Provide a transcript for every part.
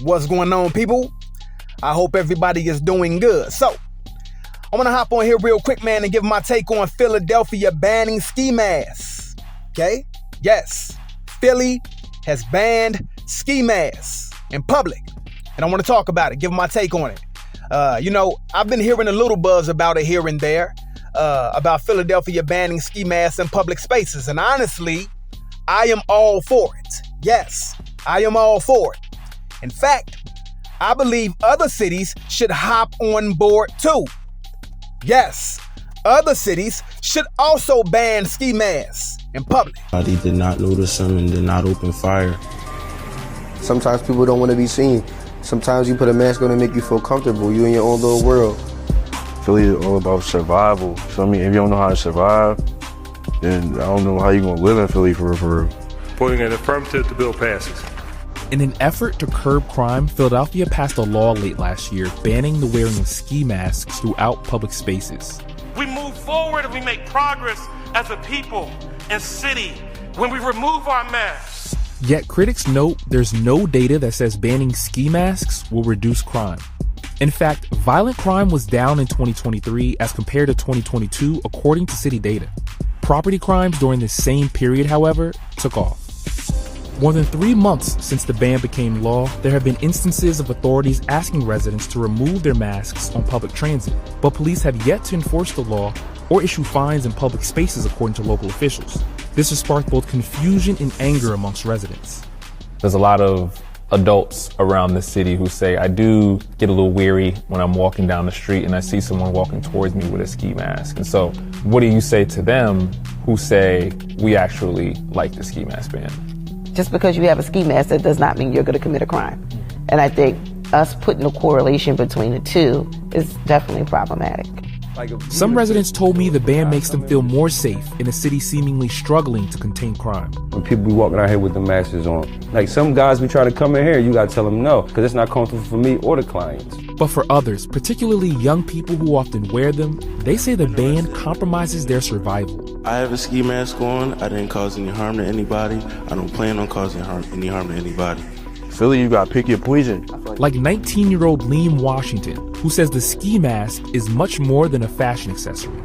What's going on, people? I hope everybody is doing good. So, I'm gonna hop on here real quick, man, and give my take on Philadelphia banning ski masks. Okay? Yes, Philly has banned ski masks in public, and I want to talk about it, give my take on it. I've been hearing a little buzz about it here and there, about Philadelphia banning ski masks in public spaces, and honestly, I am all for it. Yes, I am all for it. In fact, I believe other cities should hop on board too. Yes, other cities should also ban ski masks in public. They did not notice them and did not open fire. Sometimes people don't want to be seen. Sometimes you put a mask on to make you feel comfortable. You in your own little world. Philly is all about survival. So, if you don't know how to survive, then I don't know how you're going to live in Philly for real. Voting an affirmative, the bill passes. In an effort to curb crime, Philadelphia passed a law late last year banning the wearing of ski masks throughout public spaces. We move forward and we make progress as a people and city when we remove our masks. Yet critics note there's no data that says banning ski masks will reduce crime. In fact, violent crime was down in 2023 as compared to 2022, according to city data. Property crimes during this same period, however, took off. More than 3 months since the ban became law, there have been instances of authorities asking residents to remove their masks on public transit, but police have yet to enforce the law or issue fines in public spaces, according to local officials. This has sparked both confusion and anger amongst residents. There's a lot of adults around the city who say, I do get a little weary when I'm walking down the street and I see someone walking towards me with a ski mask. And so what do you say to them who say, we actually like the ski mask ban? Just because you have a ski mask, that does not mean you're going to commit a crime. And I think us putting a correlation between the two is definitely problematic. Some residents told me the ban makes them feel more safe in a city seemingly struggling to contain crime. When people be walking out here with the masks on, like some guys be trying to come in here, you got to tell them no, because it's not comfortable for me or the clients. But for others, particularly young people who often wear them, they say the ban compromises their survival. I have a ski mask on. I didn't cause any harm to anybody. I don't plan on causing any harm to anybody. Philly, you got to pick your poison. Like 19-year-old Liam Washington, who says the ski mask is much more than a fashion accessory.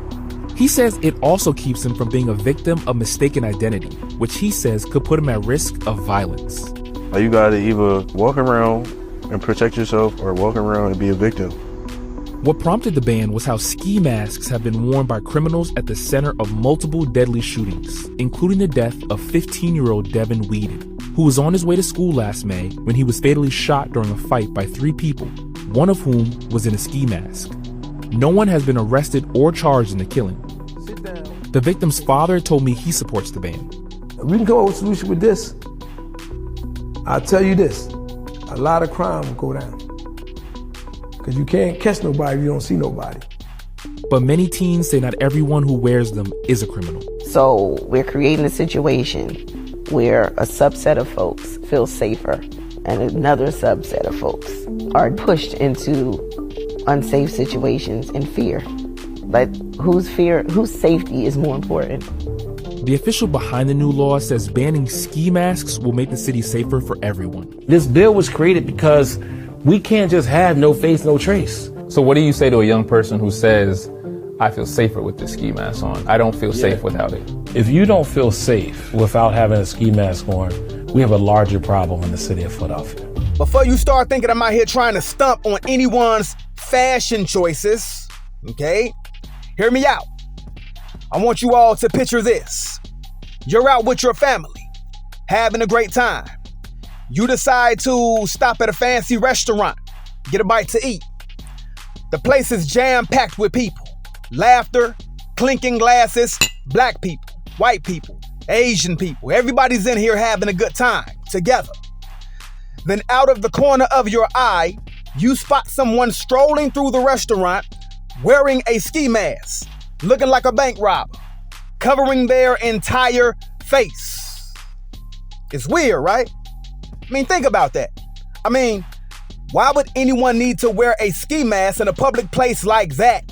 He says it also keeps him from being a victim of mistaken identity, which he says could put him at risk of violence. You got to either walk around and protect yourself or walk around and be a victim. What prompted the ban was how ski masks have been worn by criminals at the center of multiple deadly shootings, including the death of 15-year-old Devin Whedon, who was on his way to school last May when he was fatally shot during a fight by 3 people, one of whom was in a ski mask. No one has been arrested or charged in the killing. The victim's father told me he supports the ban. We can come up with a solution with this. I'll tell you this, a lot of crime will go down. Because you can't catch nobody if you don't see nobody. But many teens say not everyone who wears them is a criminal. So we're creating a situation where a subset of folks feel safer and another subset of folks are pushed into unsafe situations in fear. But whose safety is more important? The official behind the new law says banning ski masks will make the city safer for everyone. This bill was created because we can't just have no face, no trace. So what do you say to a young person who says, I feel safer with the ski mask on. I don't feel safe without it. If you don't feel safe without having a ski mask on, we have a larger problem in the city of Philadelphia. Before you start thinking I'm out here trying to stump on anyone's fashion choices, okay, hear me out. I want you all to picture this. You're out with your family, having a great time. You decide to stop at a fancy restaurant, get a bite to eat. The place is jam-packed with people. Laughter, clinking glasses, black people, white people, Asian people. Everybody's in here having a good time together. Then out of the corner of your eye, you spot someone strolling through the restaurant wearing a ski mask, looking like a bank robber, covering their entire face. It's weird, right? Think about that. Why would anyone need to wear a ski mask in a public place like that?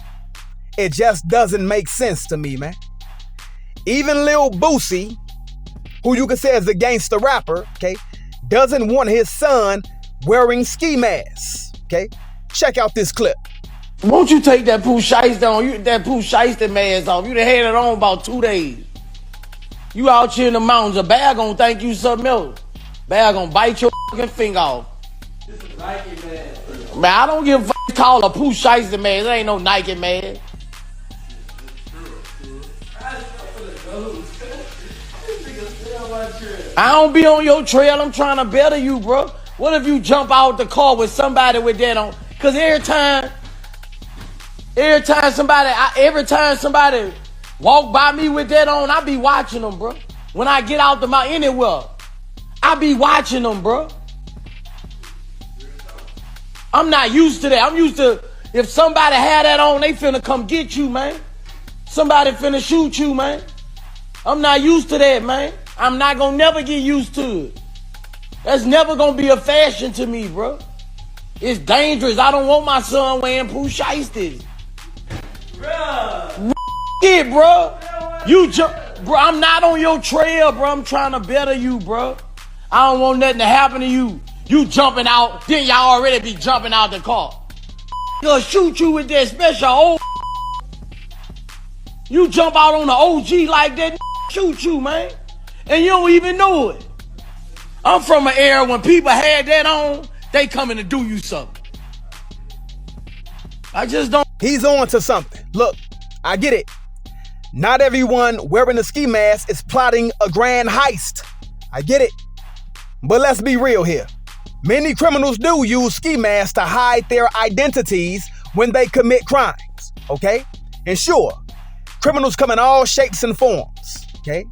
It just doesn't make sense to me, man. Even Lil Boosie, who you could say is a gangster rapper, okay, doesn't want his son wearing ski masks. Okay, check out this clip. Won't you take that Pooh Shiesty on, that Pooh Shiesty mask off? You done had it on about 2 days. You out here in the mountains, a bear gonna think you something else. Bear gonna bite your fucking finger off. This is Nike mask. Man, I don't give a fuck. Call a Pooh Shiesty mask. It ain't no Nike mask. I don't be on your trail. I'm trying to better you, bro. What if you jump out the car with somebody with that on? Cause every time somebody walk by me with that on, I be watching them, bro. When I get out the mountain anywhere, I be watching them, bro. I'm not used to that. I'm used to if somebody had that on, they finna come get you, man. Somebody finna shoot you, man. I'm not used to that, man. I'm not gonna never get used to it. That's never gonna be a fashion to me, bro. It's dangerous. I don't want my son wearing Pooh Shiesties. Bruh. It, bro. Bro, I'm not on your trail, bro. I'm trying to better you, bro. I don't want nothing to happen to you. You jumping out, then y'all already be jumping out the car. Gonna shoot you with that special old. You jump out on the OG like that, shoot you, man. And you don't even know it. I'm from an era when people had that on, they coming to do you something. I just don't. He's on to something. Look, I get it. Not everyone wearing a ski mask is plotting a grand heist. I get it. But let's be real here. Many criminals do use ski masks to hide their identities when they commit crimes, okay? And sure, criminals come in all shapes and forms, okay?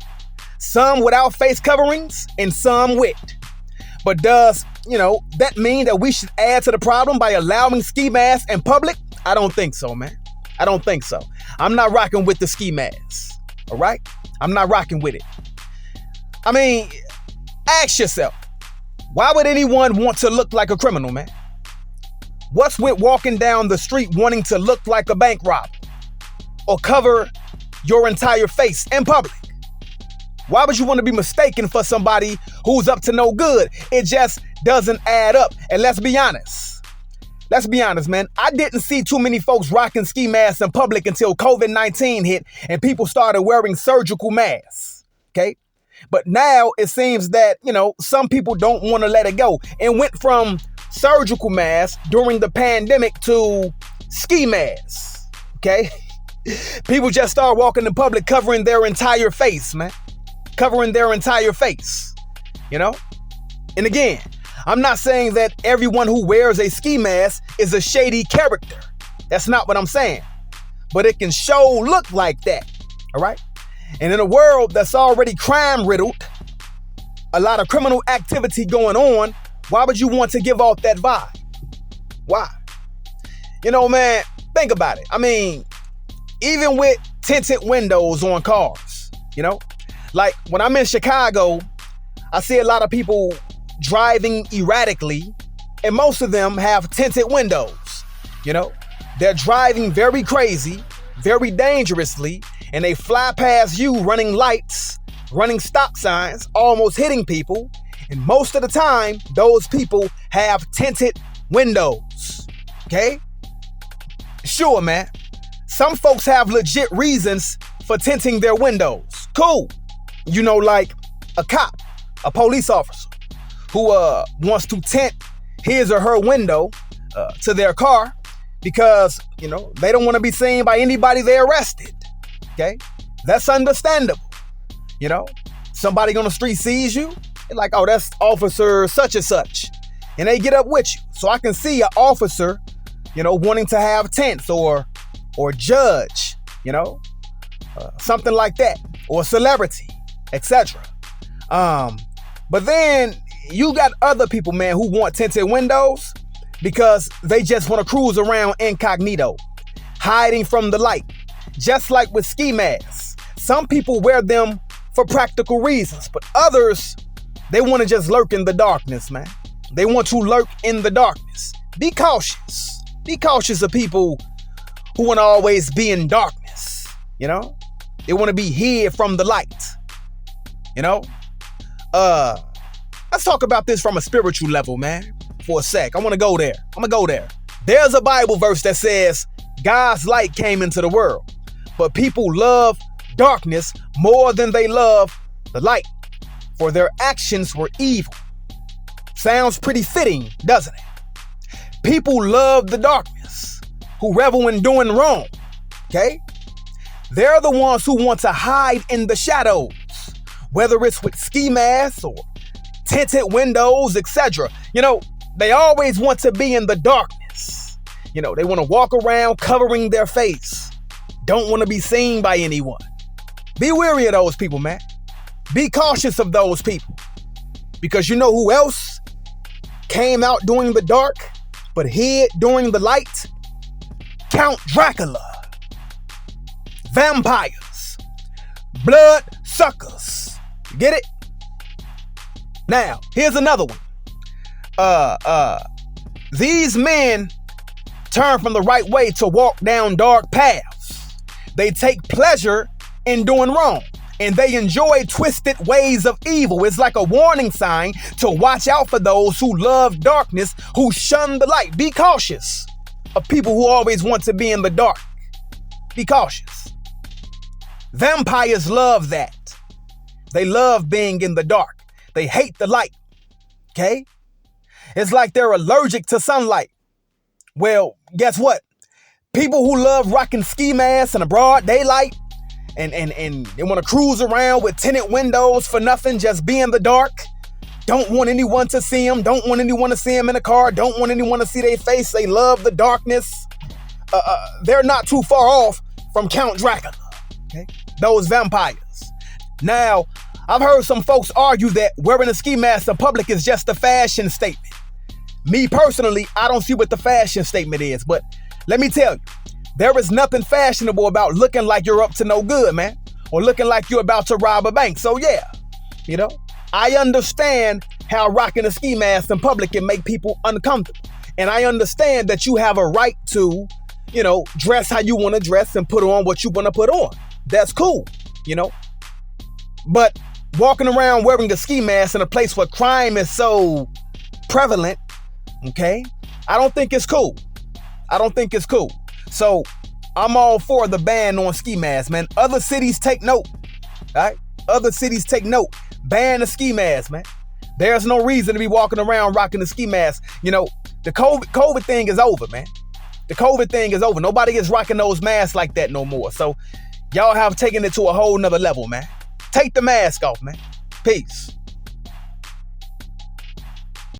Some without face coverings and some with. But does, that mean that we should add to the problem by allowing ski masks in public? I don't think so, man. I don't think so. I'm not rocking with the ski masks, all right? I'm not rocking with it. I mean, ask yourself, why would anyone want to look like a criminal, man? What's with walking down the street wanting to look like a bank robber or cover your entire face in public? Why would you want to be mistaken for somebody who's up to no good? It just doesn't add up. And let's be honest, man. I didn't see too many folks rocking ski masks in public until COVID-19 hit and people started wearing surgical masks, okay? But now it seems that, some people don't want to let it go and went from surgical masks during the pandemic to ski masks, okay? People just start walking in public covering their entire face, man. Covering their entire face, And again, I'm not saying that everyone who wears a ski mask is a shady character. That's not what I'm saying. But it can look like that, all right? And in a world that's already crime-riddled, a lot of criminal activity going on, why would you want to give off that vibe? Why? Man, think about it. I mean, even with tinted windows on cars, like when I'm in Chicago, I see a lot of people driving erratically, and most of them have tinted windows. They're driving very crazy, very dangerously, and they fly past you running lights, running stop signs, almost hitting people. And most of the time, those people have tinted windows, okay? Sure, man. Some folks have legit reasons for tinting their windows. Cool. Like a cop, a police officer who wants to tint his or her window to their car because, they don't want to be seen by anybody they arrested. Okay? That's understandable. Somebody on the street sees you, they're like, oh, that's officer such and such. And they get up with you. So I can see an officer, wanting to have tints or judge, something like that, or celebrity, etc. But then you got other people, man, who want tinted windows because they just want to cruise around incognito, hiding from the light. Just like with ski masks, some people wear them for practical reasons, but others, they want to just lurk in the darkness, man. They want to lurk in the darkness. Be cautious. Be cautious of people who want to always be in darkness, They want to be hid from the light, Let's talk about this from a spiritual level, man. for a sec. I want to go there. I'm going to go there. There's a Bible verse that says, God's light came into the world, but people love darkness more than they love the light, for their actions were evil. Sounds pretty fitting, doesn't it? People love the darkness, who revel in doing wrong, okay? They're the ones who want to hide in the shadows, whether it's with ski masks or tinted windows, etc. You know, they always want to be in the darkness. You know, they want to walk around covering their face. Don't want to be seen by anyone. Be wary of those people, man. Be cautious of those people. Because you know who else came out during the dark, but hid during the light? Count Dracula. Vampires. Blood suckers. You get it? Now, here's another one. These men turn from the right way to walk down dark paths. They take pleasure in doing wrong, and they enjoy twisted ways of evil. It's like a warning sign to watch out for those who love darkness, who shun the light. Be cautious of people who always want to be in the dark. Be cautious. Vampires love that. They love being in the dark. They hate the light. Okay? It's like they're allergic to sunlight. Well, guess what? People who love rocking ski masks in the broad daylight and they want to cruise around with tinted windows for nothing, just be in the dark. Don't want anyone to see them. Don't want anyone to see them in a car. Don't want anyone to see their face. They love the darkness. They're not too far off from Count Dracula. Okay? Those vampires. Now, I've heard some folks argue that wearing a ski mask in public is just a fashion statement. Me personally, I don't see what the fashion statement is, but let me tell you, there is nothing fashionable about looking like you're up to no good, man, or looking like you're about to rob a bank. So yeah, you know, I understand how rocking a ski mask in public can make people uncomfortable. And I understand that you have a right to, you know, dress how you want to dress and put on what you want to put on. That's cool, you know. But walking around wearing a ski mask in a place where crime is so prevalent, okay, I don't think it's cool. I don't think it's cool. So I'm all for the ban on ski masks, man. Other cities take note, all right? Other cities take note. Ban the ski mask, man. There's no reason to be walking around rocking the ski mask. You know, the COVID thing is over, man. The COVID thing is over. Nobody is rocking those masks like that no more. So y'all have taken it to a whole nother level, man. Take the mask off, man. Peace.